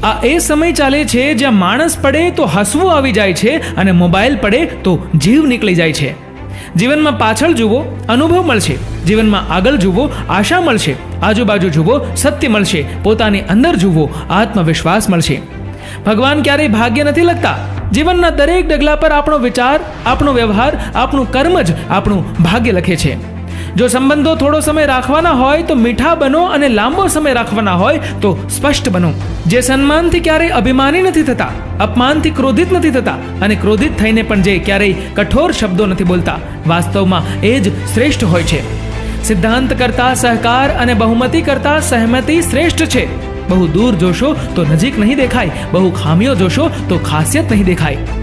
આ એ સમય ચાલે છે જ્યાં માણસ પડે તો હસવું આવી જાય છે અને મોબાઈલ પડે તો જીવ નીકળી જાય છે. જીવનમાં પાછળ જુઓ, અનુભવ મળશે. જીવનમાં આગળ જુઓ, આશા મળશે. આજુબાજુ જુઓ, સત્ય મળશે. પોતાની અંદર જુઓ, આત્મવિશ્વાસ મળશે. ભગવાન ક્યારેય ભાગ્ય નથી લખતા. જીવનના દરેક ડગલા પર આપણો વિચાર, આપણો વ્યવહાર, આપણું કર્મ જ આપણું ભાગ્ય લખે છે. જો સંબંધો થોડો સમય રાખવાના હોય તો મીઠા બનો અને લાંબો સમય રાખવાના હોય તો સ્પષ્ટ બનો. જે સન્માનથી ક્યારેય અભિમાની નથી થતા, અપમાનથી ક્રોધિત નથી થતા અને ક્રોધિત થઈને પણ જે ક્યારેય કઠોર શબ્દો નથી બોલતા, વાસ્તવમાં એ જ શ્રેષ્ઠ હોય છે. સિદ્ધાંત કરતા સહકાર અને બહુમતી કરતા સહમતિ શ્રેષ્ઠ છે. બહુ દૂર જોશો તો નજીક નહીં દેખાય, બહુ ખામીઓ જોશો તો ખાસિયત નહીં દેખાય.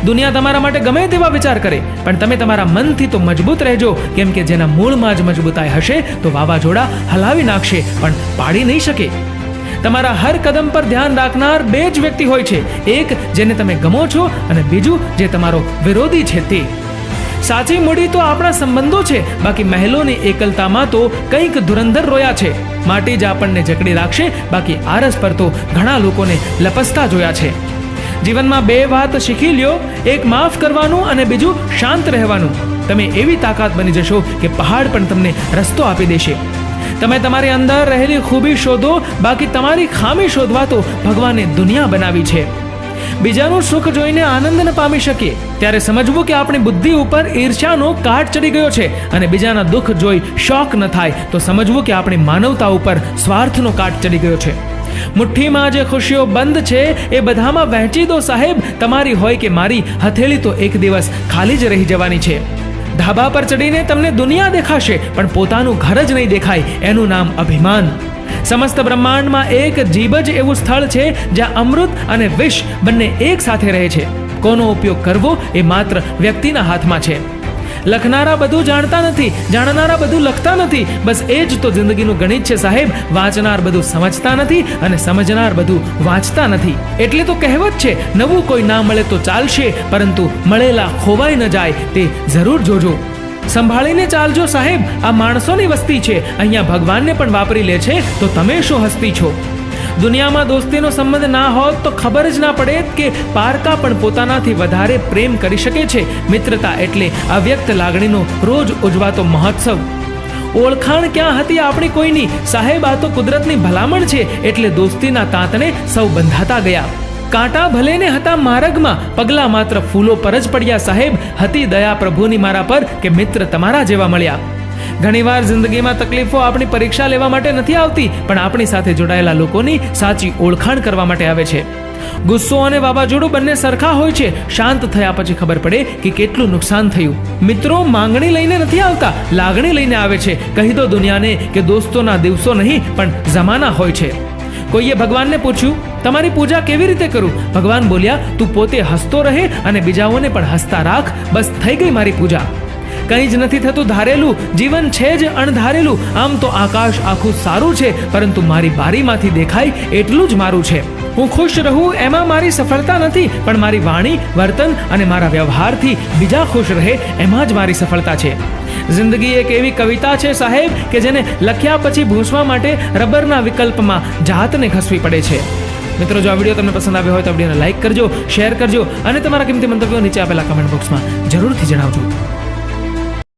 દુનિયા તમારા માટે ગમે તેવા વિચાર કરે, પણ તમે તમારા મનથી તો મજબૂત રહેજો, કેમ કે જેના મૂળમાં જ મજબૂતાઈ હશે તો વાવાઝોડા હલાવી નાખશે પણ પાડી નહીં શકે. તમારા હર કદમ પર ધ્યાન રાખનાર બે જ વ્યક્તિ હોય છે, એક જેને તમે ગમો છો અને બીજું જે તમારો વિરોધી છે તે. સાચી મૂડી તો આપણા સંબંધો છે, બાકી મહેલોની એકલતામાં તો કંઈક ધુરંધર રોયા છે. માટી જ આપણને જકડી રાખશે, બાકી આરસ પર તો ઘણા લોકોને લપસતા જોયા છે. જીવનમાં બે વાત શીખી લ્યો, એક માફ કરવાનું અને બીજું શાંત રહેવાનું. તમે એવી તાકાત બની જશો કે પહાડ પણ તમને રસ્તો આપી દેશે. તમે તમારી અંદર રહેલી ખૂબી શોધો, બાકી તમારી ખામી શોધવા તો ભગવાને દુનિયા બનાવી છે. બીજાનું સુખ જોઈને આનંદ ન પામી શકીએ ત્યારે સમજવું કે આપણી બુદ્ધિ ઉપર ઈર્ષ્યાનો કાટ ચડી ગયો છે, અને બીજાના દુઃખ જોઈ શોક ન થાય તો સમજવું કે આપણી માનવતા ઉપર સ્વાર્થનો કાટ ચડી ગયો છે. મુઠ્ઠીમાં જે ખુશીઓ બંધ છે એ બધામાં વહેંચી દો સાહેબ. તમારી હોય કે મારી હથેળી તો એક દિવસ ખાલી જ રહી જવાની છે. ધાબા પર ચડીને તમને દુનિયા દેખાશે, પણ પોતાનું ઘર જ નહીં દેખાય. એનું નામ અભિમાન. સમસ્ત બ્રહ્માંડમાં એક જીભ જ એવું સ્થળ છે જ્યાં અમૃત અને વિષ બંને એક સાથે રહે છે. કોનો ઉપયોગ કરવો એ માત્ર વ્યક્તિના હાથમાં છે. લખનારા બધું જાણતા નથી, જાણનારા બધું લખતા નથી. બસ એ જ તો જિંદગીનું ગણિત છે સાહેબ. વાંચનાર બધું સમજતા નથી અને સમજનાર બધું વાંચતા નથી. એટલે તો કહેવત છે, નવું કોઈ ના મળે તો ચાલશે, પરંતુ મળેલા ખોવાઈ ન જાય તે જરૂર જોજો. સંભાળીને ચાલજો સાહેબ. આ માણસોની વસ્તી છે, અહીંયા ભગવાનને પણ વાપરી લે છે તો તમે શું હસ્તી છો? દુનિયામાં દોસ્તીનો સંબંધ ના હોત તો ખબર જ ના પડે કે પારકા પણ પોતાનાથી વધારે પ્રેમ કરી શકે છે. મિત્રતા એટલે અવ્યક્ત લાગણીનો રોજ ઉજવાતો મહોત્સવ. ઓળખાણ ક્યાં હતી આપણી કોઈની? સાહેબ આ તો કુદરતની ભલામણ છે, એટલે દોસ્તીના તાંતને સૌ બંધાતા ગયા. કાંટા ભલે ને હતા માર્ગમાં, પગલા માત્ર ફૂલો પર જ પડ્યા સાહેબ. હતી દયા પ્રભુની મારા પર કે મિત્ર તમારા જેવા મળ્યા. ઘણીવાર જિંદગીમાં તકલીફો આપણી પરીક્ષા લેવા માટે નથી આવતી, પણ આપણી સાથે જોડાયેલા લોકોની સાચી ઓળખાણ કરવા માટે આવે છે. ગુસ્સો અને વાવાઝોડું બંને સરખા હોય છે. શાંત થયા પછી ખબર પડે કે કેટલું નુકસાન થયું. મિત્રો માંગણી લઈને નથી આવતા, લાગણી લઈને આવે છે. કહી દો દુનિયાને કે દોસ્તોના દિવસો નહીં પણ જમાના હોય છે. કોઈએ ભગવાનને પૂછ્યું, તમારી પૂજા કેવી રીતે કરું? ભગવાન બોલ્યા, તું પોતે હસતો રહે અને બીજાઓને પણ હસતા રાખ, બસ થઈ ગઈ મારી પૂજા. કંઈ જ નથી થતું ધારેલું, જીવન છે જ અણધારેલું. આમ તો આકાશ આખું સારું છે, પરંતુ મારી બારીમાંથી દેખાય એટલું જ મારું છે. હું ખુશ રહું એમાં મારી સફળતા નથી, પણ મારી વાણી, વર્તન અને મારા વ્યવહારથી બીજા ખુશ રહે એમાં જ મારી સફળતા છે. જિંદગી એક એવી કવિતા છે સાહેબ કે જેને લખ્યા પછી ભૂંસવા માટે રબરના વિકલ્પમાં જાતને ઘસવી પડે છે. મિત્રો, જો આ વિડીયો તમને પસંદ આવ્યો હોય તો વિડીયોને લાઈક કરજો, શેર કરજો અને તમારા કિંમતી મંતવ્યો નીચે આપેલા કમેન્ટ બોક્સમાં જરૂરથી જણાવજો.